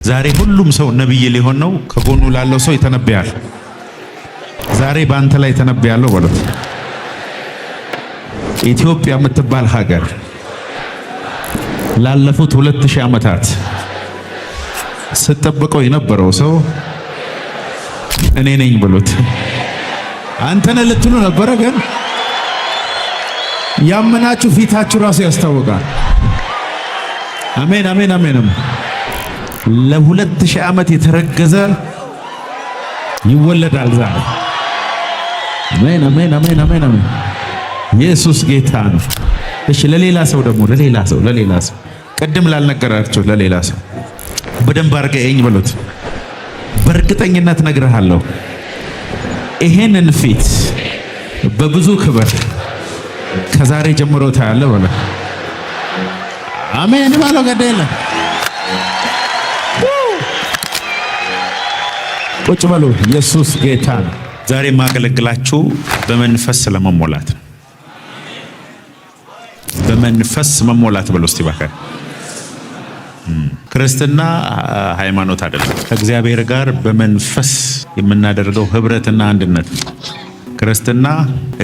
ዛሬ ሁሉም ሰው ነብይ ሊሆን ነው። ከጎኑ ላለው ሰው ይተነብያል። ዛሬ ባንተ ላይ ተነብያለሁ በሉት። ኢትዮጵያ የምትባል ሀገር ላለፉት 2000 ዓመታት ስትጠብቀው የነበረው ሰው እኔ ነኝ ብሉት። አንተ ነህ ልትሉ ነበረ፣ ግን ያመናችሁ ፊታችሁ ራሱ ያስታውቃል። አሜን አሜን አሜን። ለ2000 ዓመት የተረገዘ ይወለዳል ዛሬ። አሜን አሜን አሜን አሜን አሜን። ኢየሱስ ጌታ ነው። እሺ፣ ለሌላ ሰው ደግሞ ለሌላ ሰው ቅድም ላልነገራችሁ ለሌላ ሰው በደንብ አድርገኝ በሉት። በእርግጠኝነት ነግርሃለሁ፣ ይሄንን ፊት በብዙ ክብር ከዛሬ ጀምሮ ታያለህ በለው። አሜን ባለው ገደለ። ቁጭ በሉ። ኢየሱስ ጌታ ነው። ዛሬ ማገለግላችሁ በመንፈስ ስለመሞላት ነው። በመንፈስ መሞላት ብሎ እስቲ ባካ። ክርስትና ሃይማኖት አይደለም። ከእግዚአብሔር ጋር በመንፈስ የምናደርገው ህብረትና አንድነት ነው። ክርስትና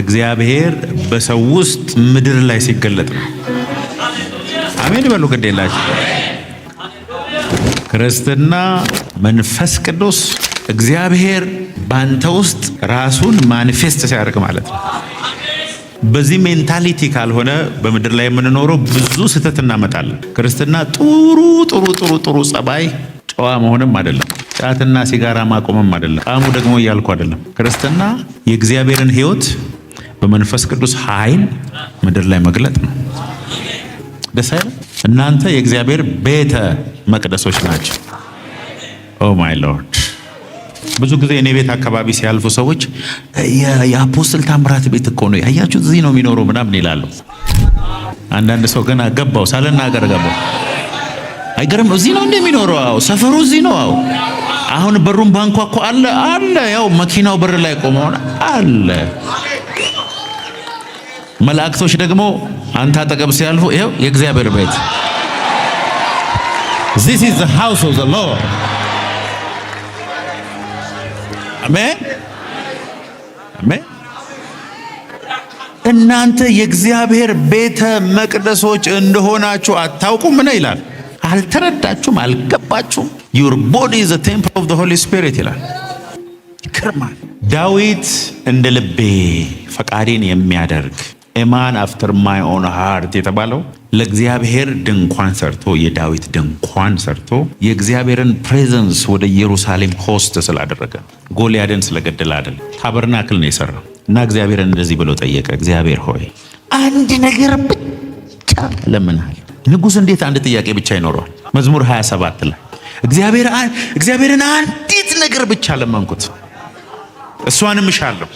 እግዚአብሔር በሰው ውስጥ ምድር ላይ ሲገለጥ ነው። አሜን በሉ ግዴላችሁ። ክርስትና መንፈስ ቅዱስ እግዚአብሔር ባንተ ውስጥ ራሱን ማኒፌስት ሲያደርግ ማለት ነው። በዚህ ሜንታሊቲ ካልሆነ በምድር ላይ የምንኖረው ብዙ ስህተት እናመጣለን። ክርስትና ጥሩ ጸባይ ጨዋ መሆንም አይደለም። ጫትና ሲጋራ ማቆምም አይደለም። ቃሙ ደግሞ እያልኩ አይደለም። ክርስትና የእግዚአብሔርን ሕይወት በመንፈስ ቅዱስ ኃይል ምድር ላይ መግለጥ ነው። ደስ አይልም? እናንተ የእግዚአብሔር ቤተ መቅደሶች ናቸው። ኦ ማይ ሎርድ። ብዙ ጊዜ እኔ ቤት አካባቢ ሲያልፉ ሰዎች የአፖስትል ታምራት ቤት እኮ ነው ያያችሁት፣ እዚህ ነው የሚኖረው ምናምን ይላሉ። አንዳንድ ሰው ገና ገባው ሳልናገር ገባው። አይገርም? እዚህ ነው እንደሚኖረው። አዎ ሰፈሩ እዚህ ነው። አዎ አሁን በሩን ባንኳኳ አለ ያው መኪናው በር ላይ ቆመው አለ። መላእክቶች ደግሞ አንተ አጠገብ ሲያልፉ ይኸው የእግዚአብሔር ቤት This is the house of the Lord. አሜን አሜን። እናንተ የእግዚአብሔር ቤተ መቅደሶች እንደሆናችሁ አታውቁም ነው ይላል። አልተረዳችሁም? አልገባችሁም? Your body is the temple of the Holy Spirit ይላል። ይከርማል። ዳዊት እንደ ልቤ ፈቃዴን የሚያደርግ a man after my own heart የተባለው ለእግዚአብሔር ድንኳን ሰርቶ የዳዊት ድንኳን ሰርቶ የእግዚአብሔርን ፕሬዘንስ ወደ ኢየሩሳሌም ሆስት ስላደረገ ጎልያድን ስለገደለ አይደል፣ ታበርናክል ነው የሰራው። እና እግዚአብሔርን እንደዚህ ብሎ ጠየቀ፣ እግዚአብሔር ሆይ አንድ ነገር ብቻ ለምንሃል። ንጉሥ እንዴት አንድ ጥያቄ ብቻ ይኖረዋል? መዝሙር 27 ላይ እግዚአብሔርን አንዲት ነገር ብቻ ለመንኩት፣ እሷንም እሻለሁ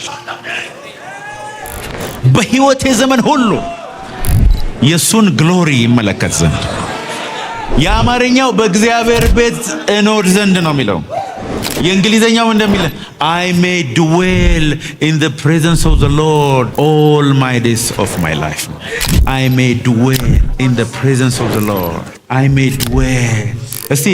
በሕይወቴ ዘመን ሁሉ የሱን ግሎሪ ይመለከት ዘንድ። የአማርኛው በእግዚአብሔር ቤት እኖር ዘንድ ነው የሚለው። የእንግሊዘኛው እንደሚል I may dwell in the presence of the Lord all my days of my life. I may dwell in the presence of the Lord. I may dwell. እስቲ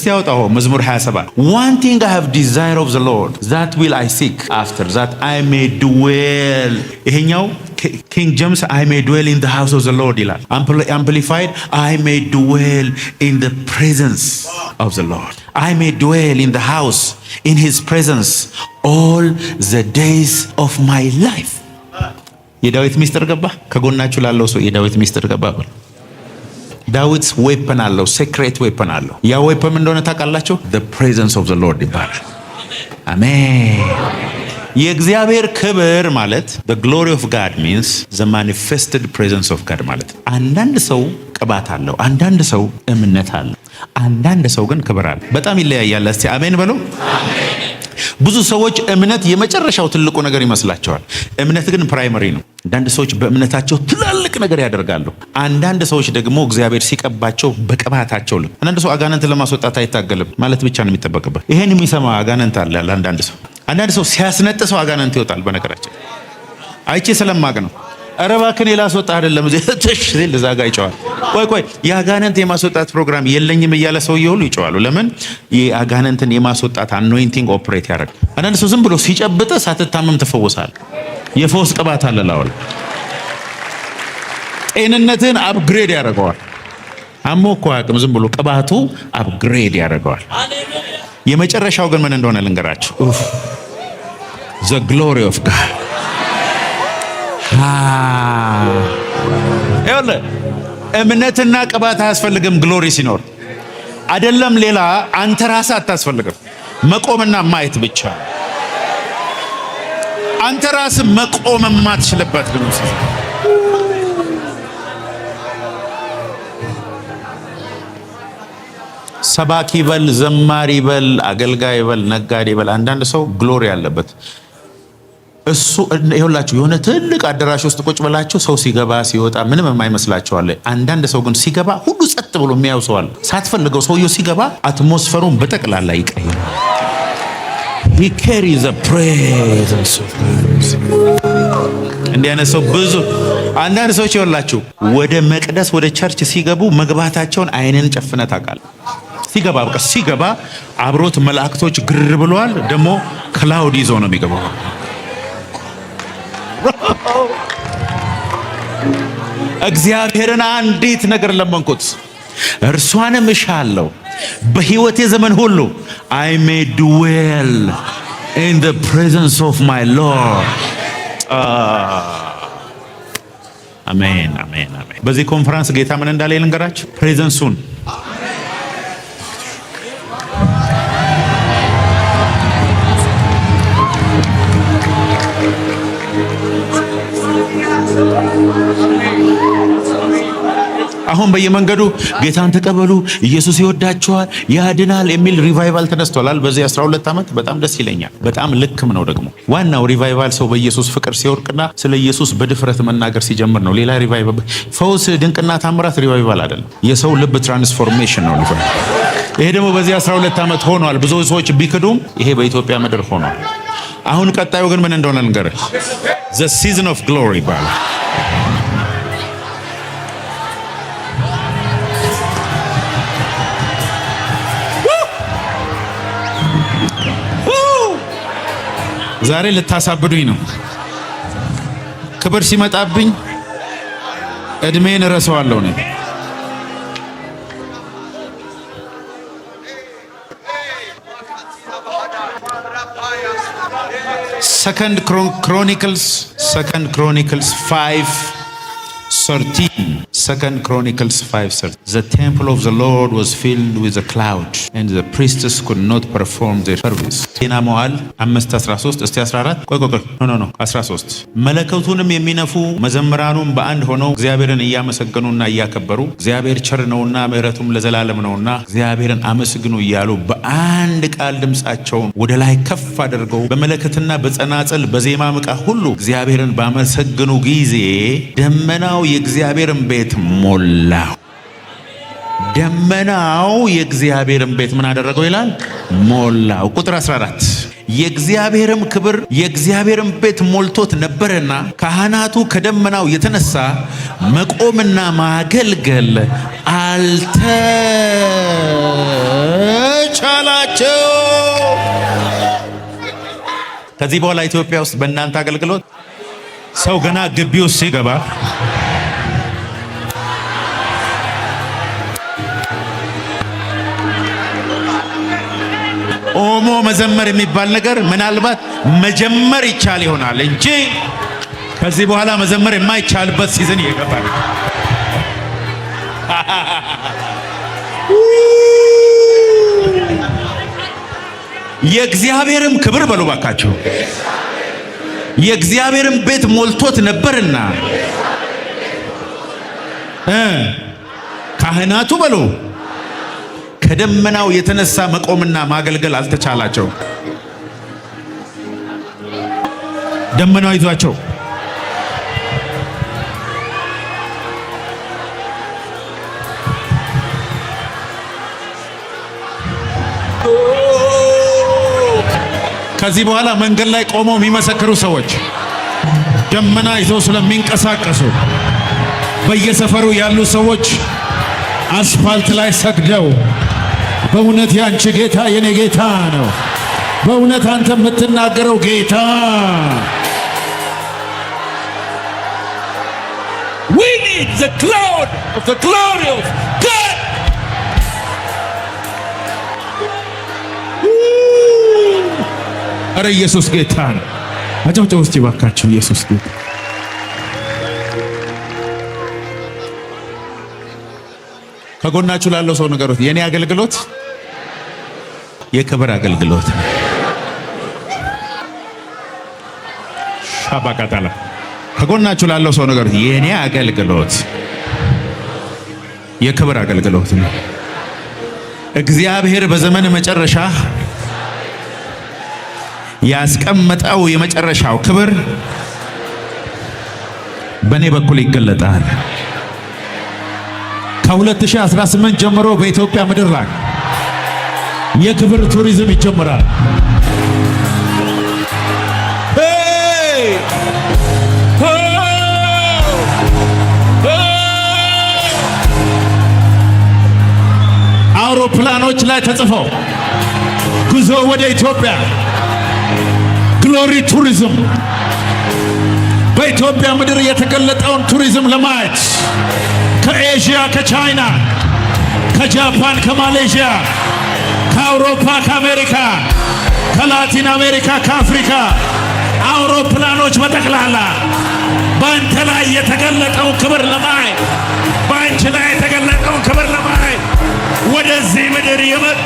ያውጣው መዝሙር 27 One thing I have desire of the Lord, that will I seek after, that I may dwell. ይሄኛው King James I may dwell in the house of the Lord ይላል። Amplified I may dwell in the presence of the Lord. I may dwell in the house, in his presence all the days of my life. የዳዊት ሚስጥር ገባ? ከጎናችሁ ላለው ሰው የዳዊት ሚስጥር ገባ በል። ዳዊት ዌፐን አለው፣ ሴክሬት ዌፐን አለው። ያ ዌፐን እንደሆነ ታውቃላችሁ? the presence of the Lord ይባላል። አሜን። የእግዚአብሔር ክብር ማለት the glory of God means the manifested presence of God ማለት። አንዳንድ ሰው ቅባት አለው፣ አንዳንድ ሰው እምነት አለው፣ አንዳንድ ሰው ግን ክብር አለ። በጣም ይለያያል። እስቲ አሜን በሉ። ብዙ ሰዎች እምነት የመጨረሻው ትልቁ ነገር ይመስላቸዋል። እምነት ግን ፕራይመሪ ነው። አንዳንድ ሰዎች በእምነታቸው ትላልቅ ነገር ያደርጋሉ። አንዳንድ ሰዎች ደግሞ እግዚአብሔር ሲቀባቸው በቅባታቸው ልክ። አንዳንድ ሰው አጋንንት ለማስወጣት አይታገልም ማለት ብቻ ነው የሚጠበቅበት። ይሄን የሚሰማ አጋንንት አለ። አንዳንድ ሰው ሲያስነጥሰው አጋንንት ይወጣል። በነገራችን አይቼ ስለማቅ ነው። ኧረ እባክህ ላስወጣ አይደለም እዚህ ሲል እዛ ጋር ይጮሃል። ቆይ የአጋንንት የማስወጣት ፕሮግራም የለኝም እያለ ሰውዬው ሁሉ ይጮሃሉ። ለምን? የአጋንንትን የማስወጣት አኖይንቲንግ ኦፕሬት ያደርግ። አንዳንድ ሰው ዝም ብሎ ሲጨብጥ ሳትታመም ትፈወሳል። የፈውስ ቅባት አለ ላውል ጤንነትን አፕግሬድ ያደርገዋል። አሞ እኮ አያውቅም፣ ዝም ብሎ ቅባቱ አፕግሬድ ያደርገዋል። የመጨረሻው ግን ምን እንደሆነ ልንገራችሁ። the glory of God ይኸውልህ እምነትና ቅባት አያስፈልግም። ግሎሪ ሲኖር አይደለም ሌላ አንተ ራስህ አታስፈልግም። መቆምና ማየት ብቻ። አንተ ራስህ መቆም የማትችልበት ግን ሰባኪ በል፣ ዘማሪ በል፣ አገልጋይ በል፣ ነጋዴ በል፣ አንዳንድ ሰው ግሎሪ ያለበት እሱ ይኸውላችሁ የሆነ ትልቅ አዳራሽ ውስጥ ቁጭ ብላችሁ ሰው ሲገባ ሲወጣ ምንም የማይመስላችሁ አለ። አንዳንድ ሰው ግን ሲገባ ሁሉ ጸጥ ብሎ የሚያዩ ሰው አለ። ሳትፈልገው ሰውየው ሲገባ አትሞስፈሩን በጠቅላላ ይቀይራል። he carries the presence of God። እንዲህ አይነት ሰው ብዙ አንዳንድ ሰዎች ይኸውላችሁ ወደ መቅደስ ወደ ቸርች ሲገቡ መግባታቸውን አይንን ጨፍነ ታውቃለህ። ሲገባ በቃ ሲገባ አብሮት መላእክቶች ግር ብለዋል። ደግሞ ክላውድ ይዞ ነው የሚገባው። እግዚአብሔርን አንዲት ነገር ለመንኩት እርሷንም እሻለሁ በሕይወቴ ዘመን ሁሉ I may dwell in the presence of my Lord። አሜን አሜን አሜን። በዚህ ኮንፈረንስ ጌታ ምን እንዳለ ልንገራችሁ። ፕሬዘንሱን አሁን በየመንገዱ ጌታን ተቀበሉ፣ ኢየሱስ ይወዳቸዋል፣ ያድናል የሚል ሪቫይቫል ተነስቷል። በዚህ 12 ዓመት በጣም ደስ ይለኛል። በጣም ልክም ነው ደግሞ። ዋናው ሪቫይቫል ሰው በኢየሱስ ፍቅር ሲወርቅና ስለ ኢየሱስ በድፍረት መናገር ሲጀምር ነው። ሌላ ሪቫይቫል ፈውስ፣ ድንቅና ታምራት ሪቫይቫል አይደለም። የሰው ልብ ትራንስፎርሜሽን ነው። ይሄ ደግሞ በዚህ 12 ዓመት ሆኗል። ብዙ ሰዎች ቢክዱም ይሄ በኢትዮጵያ ምድር ሆኗል። አሁን ቀጣዩ ግን ምን እንደሆነ ልንገርህ። the season of glory ይባላል። ዛሬ ልታሳብዱኝ ነው። ክብር ሲመጣብኝ እድሜን እረሳዋለሁ ነው። Second Chronicles 5:13. Second Chronicles 5:13. The temple of the Lord was filled with a cloud, and the priests could not perform their service. ዜና መዋዕል 5:13 እስቲ 14 ቆይ 13 መለከቱንም የሚነፉ መዘምራኑም በአንድ ሆነው እግዚአብሔርን እያመሰገኑና እያከበሩ እግዚአብሔር ቸር ነውና ምሕረቱም ለዘላለም ነውና እግዚአብሔርን አመስግኑ እያሉ በአንድ ቃል ድምፃቸውን ወደ ላይ ከፍ አድርገው በመለከትና በጸናጽል በዜማ ዕቃ ሁሉ እግዚአብሔርን ባመሰገኑ ጊዜ ደመናው የእግዚአብሔርን ቤት ሞላው። ደመናው የእግዚአብሔርን ቤት ምን አደረገው ይላል? ሞላው። ቁጥር 14 የእግዚአብሔርም ክብር የእግዚአብሔርን ቤት ሞልቶት ነበርና ካህናቱ ከደመናው የተነሳ መቆምና ማገልገል አልተቻላቸው። ከዚህ በኋላ ኢትዮጵያ ውስጥ በእናንተ አገልግሎት ሰው ገና ግቢ ውስጥ ሲገባ ኦሞ መዘመር የሚባል ነገር ምናልባት መጀመር ይቻል ይሆናል እንጂ ከዚህ በኋላ መዘመር የማይቻልበት ሲዝን ይገባል። የእግዚአብሔርም ክብር በሉ ባካችሁ የእግዚአብሔርም ቤት ሞልቶት ነበርና ካህናቱ በሉ ከደመናው የተነሳ መቆምና ማገልገል አልተቻላቸው። ደመናው ይዟቸው ከዚህ በኋላ መንገድ ላይ ቆመው የሚመሰክሩ ሰዎች ደመና ይዘው ስለሚንቀሳቀሱ በየሰፈሩ ያሉ ሰዎች አስፋልት ላይ ሰግደው በእውነት ያንቺ ጌታ የኔ ጌታ ነው፣ በእውነት አንተ የምትናገረው ጌታ we need the cloud of the glory of God. አረ ኢየሱስ ጌታ ነው። አጨብጭቡ እስቲ ባካችሁ። ኢየሱስ ጌታ። ከጎናችሁ ላለው ሰው ንገሩት፣ የኔ አገልግሎት የክብር አገልግሎት ነው። ሻባቃታላ ከጎናችሁ ላለው ሰው ንገሩት፣ የኔ አገልግሎት የክብር አገልግሎት ነው። እግዚአብሔር በዘመን መጨረሻ ያስቀመጠው የመጨረሻው ክብር በኔ በኩል ይገለጣል። ከ2018 ጀምሮ በኢትዮጵያ ምድር ላይ የክብር ቱሪዝም ይጀምራል። አውሮፕላኖች ላይ ተጽፈው ጉዞ ወደ ኢትዮጵያ ግሎሪ ቱሪዝም፣ በኢትዮጵያ ምድር የተገለጠውን ቱሪዝም ለማየት ከኤዥያ፣ ከቻይና፣ ከጃፓን፣ ከማሌዥያ፣ ከአውሮፓ፣ ከአሜሪካ፣ ከላቲን አሜሪካ፣ ከአፍሪካ አውሮፕላኖች በጠቅላላ በአንተ ላይ የተገለጠውን ክብር ለማየት፣ በአንቺ ላይ የተገለጠውን ክብር ለማየት ወደዚህ ምድር ይመጣ።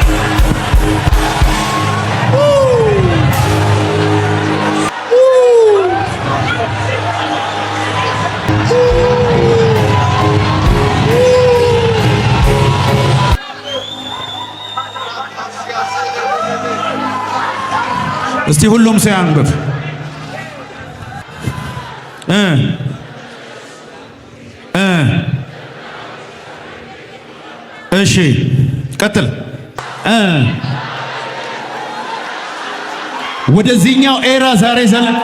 እስቲ ሁሉም ሰው ያንብብ። እሺ ቀጥል። ወደዚህኛው ኤራ ዛሬ ዘለን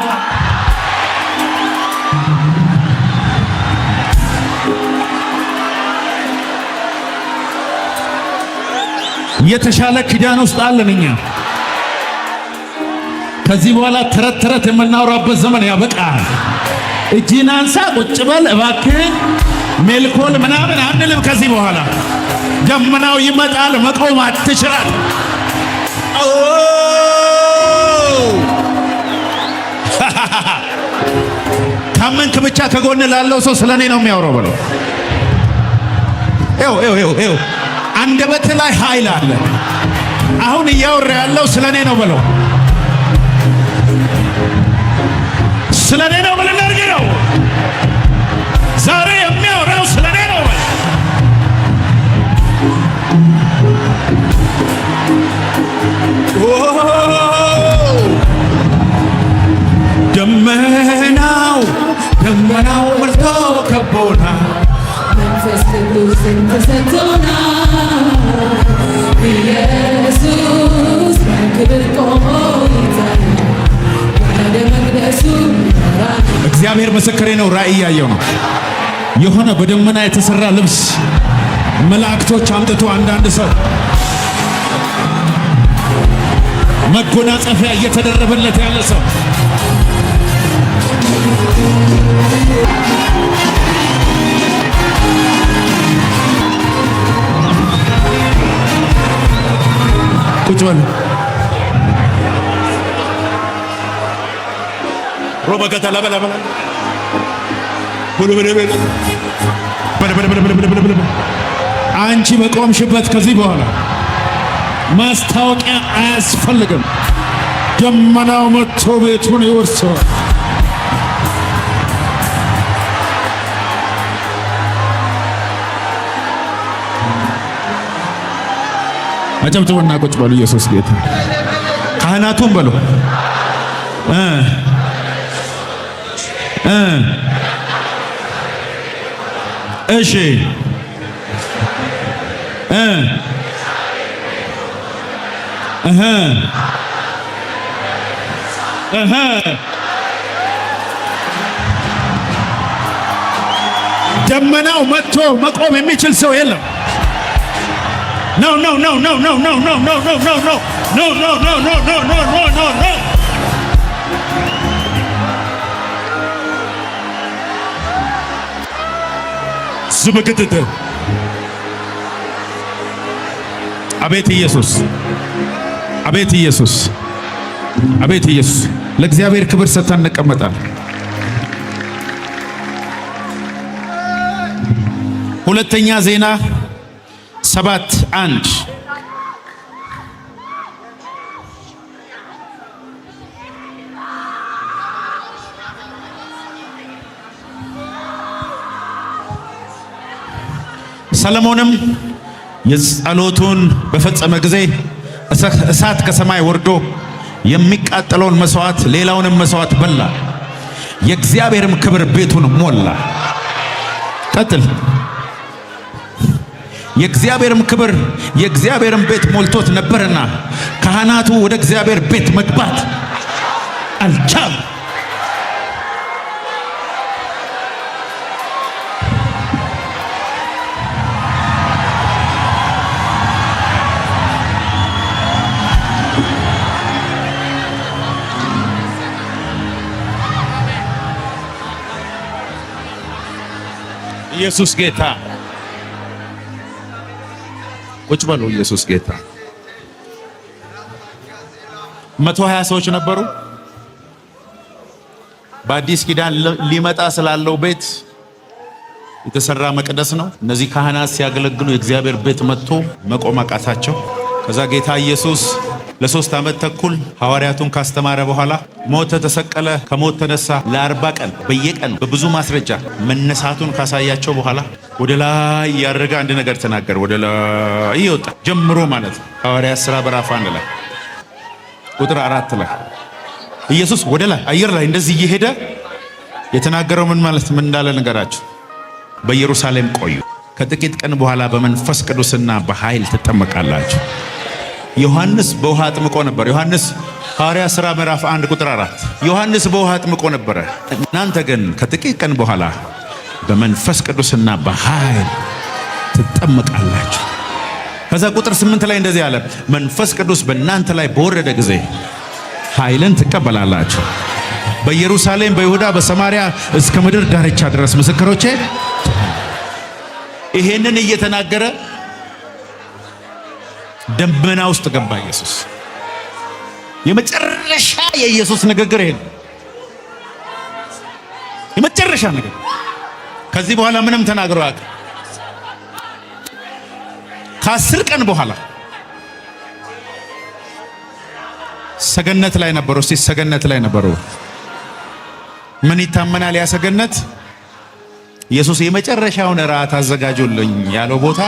የተሻለ ኪዳን ውስጥ አለን እኛ። ከዚህ በኋላ ተረት ተረት የምናወራበት ዘመን ያበቃል። እጅን አንሳ፣ ቁጭ በል እባክህ፣ ሜልኮል ምናምን አንልም። ከዚህ በኋላ ደመናው ይመጣል፣ መቆም አትችላል። ካመንክ ብቻ ከጎን ላለው ሰው ስለኔ ነው የሚያወራው በለው። ይኸው አንደበት ላይ ኃይል አለ። አሁን እያወራ ያለው ስለኔ ነው በለው። ስለኔ ነው በለው። ነው ዛሬ የሚያወራው ስለኔ ነው በለው። ደመናው መልቶ ከቦና መንፈስ ቅዱስን ተሰጥቶናል። ኢየሱስ በክብር ቆሞ ይታያል ወደ መቅደሱ። እግዚአብሔር ምስክሬ ነው። ራእይ ያየው ነው የሆነ በደመና የተሰራ ልብስ መላእክቶች አምጥቶ አንዳንድ ሰው መጎናጸፊያ እየተደረበለት ያለ ሰው ቁጭ በል ሮበከታ ለበለበለ አንቺ በቆምሽበት ከዚህ በኋላ ማስታወቂያ አያስፈልግም። ደመናው መጥቶ ቤቱን ይወርሰዋል። አጨብጭቡና ቁጭ በሉ። ኢየሱስ ጌታ። ካህናቱም በሉ እሺ ደመናው መጥቶ መቆም የሚችል ሰው የለም። No, no, no, no, no, no, no, no, no, no, no, no, no, no, no, no, no, no, no, no. ዝምክትት አቤት ኢየሱስ፣ አቤት ኢየሱስ፣ አቤት ኢየሱስ። ለእግዚአብሔር ክብር ሰጥተን እንቀመጣለን። ሁለተኛ ዜና 7:1 ሰለሞንም የጸሎቱን በፈጸመ ጊዜ እሳት ከሰማይ ወርዶ የሚቃጠለውን መስዋዕት ሌላውንም መስዋዕት በላ፣ የእግዚአብሔርም ክብር ቤቱን ሞላ። ቀጥል። የእግዚአብሔርም ክብር የእግዚአብሔርም ቤት ሞልቶት ነበርና ካህናቱ ወደ እግዚአብሔር ቤት መግባት አልቻሉም። ኢየሱስ ጌታ። ቁጭ በሉ። ኢየሱስ ጌታ። 120 ሰዎች ነበሩ። በአዲስ ኪዳን ሊመጣ ስላለው ቤት የተሰራ መቅደስ ነው። እነዚህ ካህናት ሲያገለግሉ የእግዚአብሔር ቤት መጥቶ መቆም አቃታቸው። ከዛ ጌታ ኢየሱስ ለ3 ዓመት ተኩል ሐዋርያቱን ካስተማረ በኋላ ሞተ፣ ተሰቀለ፣ ከሞት ተነሳ፣ ለ40 ቀን በየቀን በብዙ ማስረጃ መነሳቱን ካሳያቸው በኋላ ወደ ላይ ያደረገ አንድ ነገር ተናገረ። ወደ ላይ ይወጣ ጀምሮ ማለት ነው። ሐዋርያት ሥራ ምዕራፍ 1 ላይ ቁጥር 4 ላይ ኢየሱስ ወደ ላይ አየር ላይ እንደዚህ እየሄደ የተናገረው ምን ማለት ምን እንዳለ ነገራችሁ። በኢየሩሳሌም ቆዩ፣ ከጥቂት ቀን በኋላ በመንፈስ ቅዱስና በኃይል ትጠመቃላችሁ። ዮሐንስ በውሃ አጥምቆ ነበር። ዮሐንስ ሐዋርያት ሥራ ምዕራፍ 1 ቁጥር 4 ዮሐንስ በውሃ አጥምቆ ነበር። እናንተ ግን ከጥቂት ቀን በኋላ በመንፈስ ቅዱስና በኃይል ትጠመቃላችሁ። ከዛ ቁጥር 8 ላይ እንደዚህ አለ፣ መንፈስ ቅዱስ በእናንተ ላይ በወረደ ጊዜ ኃይልን ትቀበላላችሁ፣ በኢየሩሳሌም፣ በይሁዳ፣ በሰማርያ እስከ ምድር ዳርቻ ድረስ ምስክሮቼ። ይሄንን እየተናገረ ደመና ውስጥ ገባ ኢየሱስ። የመጨረሻ የኢየሱስ ንግግር ይሄ ነው። የመጨረሻ ንግግር። ከዚህ በኋላ ምንም ተናግሮ አያውቅም። ከ10 ቀን በኋላ ሰገነት ላይ ነበሩ። እስቲ ሰገነት ላይ ነበሩ። ምን ይታመናል? ያ ሰገነት ኢየሱስ የመጨረሻውን እራት አዘጋጁልኝ ያለው ቦታ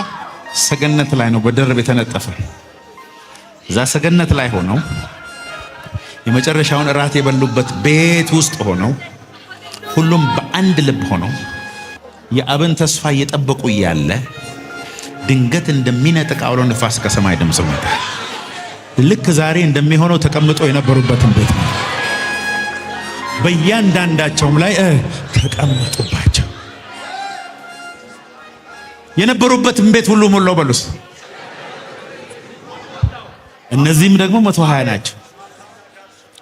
ሰገነት ላይ ነው። በደርብ የተነጠፈ እዛ ሰገነት ላይ ሆነው የመጨረሻውን እራት የበሉበት ቤት ውስጥ ሆነው ሁሉም በአንድ ልብ ሆነው የአብን ተስፋ እየጠበቁ እያለ ድንገት እንደሚነጥቅ አውሎ ንፋስ ከሰማይ ድምፅ መጣ። ልክ ዛሬ እንደሚሆነው ተቀምጦ የነበሩበትን ቤት ነው። በእያንዳንዳቸውም ላይ ተቀመጡባቸው። የነበሩበትን ቤት ሁሉ ሞላው በሉስ። እነዚህም ደግሞ 120 ናቸው።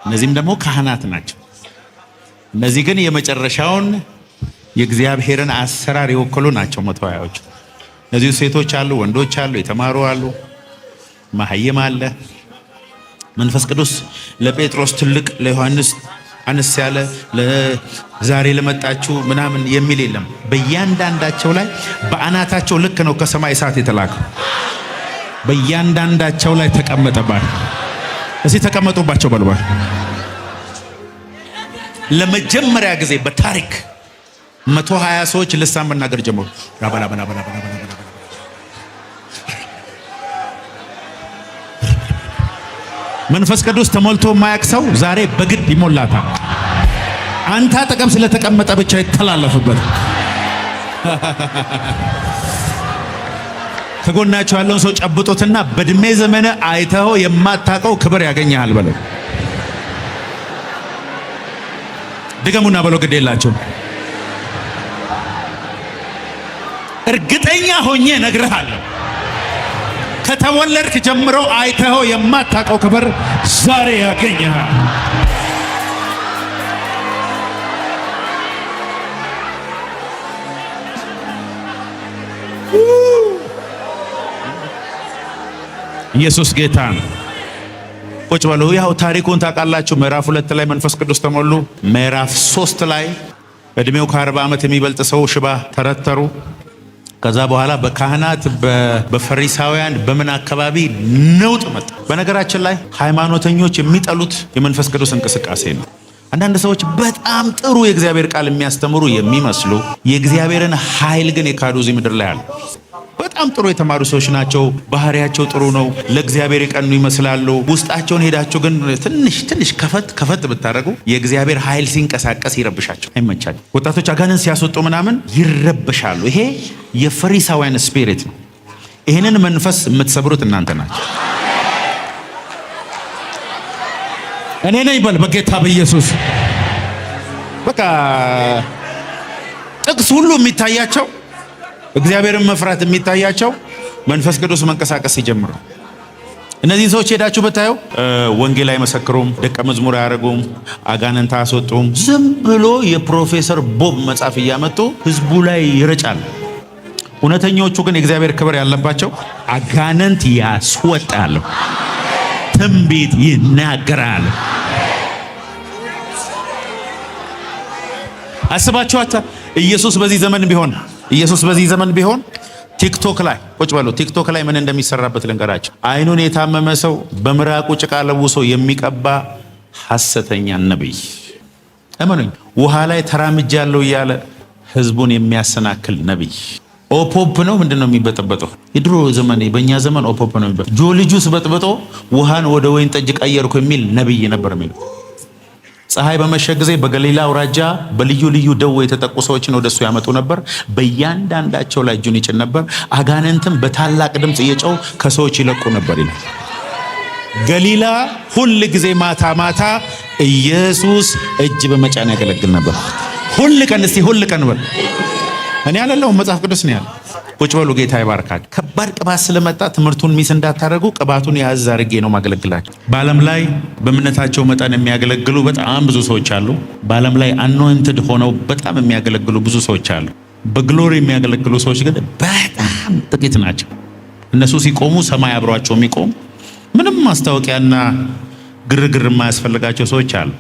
እነዚህም ደግሞ ካህናት ናቸው። እነዚህ ግን የመጨረሻውን የእግዚአብሔርን አሰራር የወከሉ ናቸው 120ዎቹ። እነዚህ ሴቶች አሉ፣ ወንዶች አሉ፣ የተማሩ አሉ፣ መሐይም አለ። መንፈስ ቅዱስ ለጴጥሮስ ትልቅ፣ ለዮሐንስ አነስ ያለ፣ ለዛሬ ለመጣችሁ ምናምን የሚል የለም። በእያንዳንዳቸው ላይ በአናታቸው ልክ ነው ከሰማይ እሳት የተላከው። በእያንዳንዳቸው ላይ ተቀመጠባል። እዚህ ተቀመጡባቸው በልባል። ለመጀመሪያ ጊዜ በታሪክ 120 ሰዎች ልሳን መናገር ጀመሩ። መንፈስ ቅዱስ ተሞልቶ የማያውቅ ሰው ዛሬ በግድ ይሞላታል። አንተ አጠገብ ስለተቀመጠ ብቻ ይተላለፍበት። ከጎናቸው ያለውን ሰው ጨብጦትና በእድሜ ዘመነ አይተው የማታውቀው ክብር ያገኛል በለው። ድገሙና በለው። ግድ የላቸው እርግጠኛ ሆኜ እነግርሃለሁ ከተወለድክ ጀምሮ አይተኸው የማታውቀው ክብር ዛሬ ያገኘሃል። ኢየሱስ ጌታ ነው። ቁጭ በሉ። ያው ታሪኩን ታውቃላችሁ። ምዕራፍ 2 ላይ መንፈስ ቅዱስ ተሞሉ። ምዕራፍ 3 ላይ እድሜው ከ40 ዓመት የሚበልጥ ሰው ሽባ ተረተሩ። ከዛ በኋላ በካህናት በፈሪሳውያን በምን አካባቢ ነውጥ መጣ። በነገራችን ላይ ሃይማኖተኞች የሚጠሉት የመንፈስ ቅዱስ እንቅስቃሴ ነው። አንዳንድ ሰዎች በጣም ጥሩ የእግዚአብሔር ቃል የሚያስተምሩ የሚመስሉ የእግዚአብሔርን ኃይል ግን የካዱ እዚህ ምድር ላይ አሉ። በጣም ጥሩ የተማሩ ሰዎች ናቸው። ባህሪያቸው ጥሩ ነው። ለእግዚአብሔር የቀኑ ይመስላሉ። ውስጣቸውን ሄዳቸው ግን ትንሽ ከፈት ብታደርጉ የእግዚአብሔር ኃይል ሲንቀሳቀስ ይረብሻቸው፣ አይመቻቸው። ወጣቶች አጋንንት ሲያስወጡ ምናምን ይረብሻሉ። ይሄ የፈሪሳውያን ስፒሪት ነው። ይህንን መንፈስ የምትሰብሩት እናንተ ናቸው። እኔ ነኝ በል በጌታ በኢየሱስ። በቃ ጥቅስ ሁሉ የሚታያቸው እግዚአብሔርን መፍራት የሚታያቸው መንፈስ ቅዱስ መንቀሳቀስ ሲጀምር። እነዚህን ሰዎች ሄዳችሁ ብታዩ ወንጌል አይመሰክሩም፣ ደቀ መዝሙር አያደርጉም፣ አጋንንት አያስወጡም። ዝም ብሎ የፕሮፌሰር ቦብ መጽሐፍ እያመጡ ህዝቡ ላይ ይረጫል። እውነተኞቹ ግን የእግዚአብሔር ክብር ያለባቸው አጋንንት ያስወጣሉ፣ ትንቢት ይናገራል። አስባችኋታ ኢየሱስ በዚህ ዘመን ቢሆን ቲክቶክ ላይ ቁጭ በሉ። ቲክቶክ ላይ ምን እንደሚሰራበት ልንገራቸው። አይኑን የታመመ ሰው በምራቁ ጭቃ ለውሶ የሚቀባ ሐሰተኛ ነብይ፣ እመኑኝ፣ ውሃ ላይ ተራምጃለሁ እያለ ህዝቡን የሚያሰናክል ነብይ። ኦፖፕ ነው ምንድነው የሚበጠበጠው? የድሮ ዘመን በእኛ ዘመን ኦፖፕ ነው የሚበጠበጠው። ጆልጁስ በጥብጦ ውሃን ወደ ወይን ጠጅ ቀየርኩ የሚል ነብይ ነበር የሚለው። ፀሐይ በመሸ ጊዜ በገሊላ አውራጃ በልዩ ልዩ ደዌ የተጠቁ ሰዎችን ወደሱ ያመጡ ነበር። በእያንዳንዳቸው ላይ እጁን ይጭን ነበር። አጋንንትም በታላቅ ድምፅ እየጮሁ ከሰዎች ይለቁ ነበር ይላል። ገሊላ ሁል ጊዜ ማታ ማታ ኢየሱስ እጅ በመጫን ያገለግል ነበር። ሁል ቀን በል። እኔ ያለለው መጽሐፍ ቅዱስ ነው ያለ። ቁጭ በሉ። ጌታ ይባርካችሁ። ከባድ ቅባት ስለመጣ ትምህርቱን ሚስ እንዳታደርጉ ቅባቱን ያዝ አድርጌ ነው ማገለግላችሁ። በዓለም ላይ በእምነታቸው መጠን የሚያገለግሉ በጣም ብዙ ሰዎች አሉ። በዓለም ላይ አኖይንትድ ሆነው በጣም የሚያገለግሉ ብዙ ሰዎች አሉ። በግሎሪ የሚያገለግሉ ሰዎች ግን በጣም ጥቂት ናቸው። እነሱ ሲቆሙ ሰማይ አብሯቸው የሚቆም ምንም ማስታወቂያና ግርግር የማያስፈልጋቸው ሰዎች አሉ።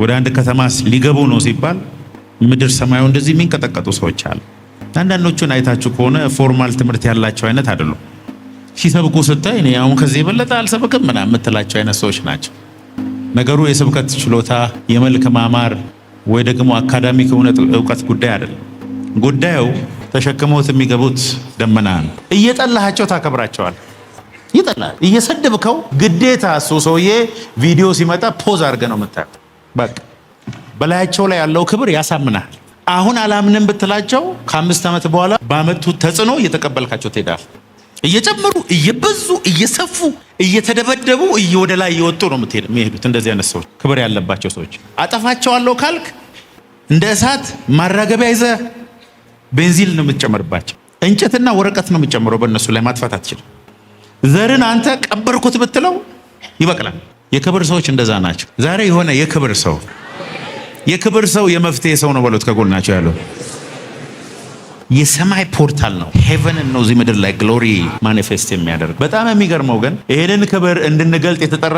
ወደ አንድ ከተማ ሊገቡ ነው ሲባል ምድር ሰማዩ እንደዚህ የሚንቀጠቀጡ ሰዎች አሉ። አንዳንዶቹን አይታችሁ ከሆነ ፎርማል ትምህርት ያላቸው አይነት አይደሉም። ሲሰብኩ ስታይ እኔ አሁን ከዚህ የበለጠ አልሰብክም ምናምን የምትላቸው አይነት ሰዎች ናቸው። ነገሩ የስብከት ችሎታ፣ የመልክ ማማር ወይ ደግሞ አካዳሚክ እውቀት ጉዳይ አይደለም። ጉዳዩ ተሸክመውት የሚገቡት ደመና ነው። እየጠላሃቸው ታከብራቸዋል። እየሰደብከው ግዴታ እሱ ሰውዬ ቪዲዮ ሲመጣ ፖዝ አድርገህ ነው የምታየው። በቃ በላያቸው ላይ ያለው ክብር ያሳምናል። አሁን አላምንም ብትላቸው ከ5 ዓመት በኋላ ባመጡት ተጽዕኖ እየተቀበልካቸው ትሄዳል። እየጨመሩ እየበዙ እየሰፉ እየተደበደቡ ወደ ላይ እየወጡ ነው የሚሄዱት። እንደዚህ አይነት ሰዎች ክብር ያለባቸው ሰዎች። አጠፋቸዋለሁ ካልክ እንደ እሳት ማራገቢያ ይዘህ ቤንዚን ነው የምትጨምርባቸው። እንጨትና ወረቀት ነው የምትጨምረው በእነሱ ላይ። ማጥፋት አትችልም። ዘርን አንተ ቀበርኩት ብትለው ይበቅላል። የክብር ሰዎች እንደዛ ናቸው። ዛሬ የሆነ የክብር ሰው የመፍትሄ ሰው ነው በሉት። ከጎናቸው ያለው የሰማይ ፖርታል ነው። ሄቨን ነው እዚህ ምድር ላይ ግሎሪ ማኒፌስት የሚያደርግ። በጣም የሚገርመው ግን ይሄንን ክብር እንድንገልጥ የተጠራ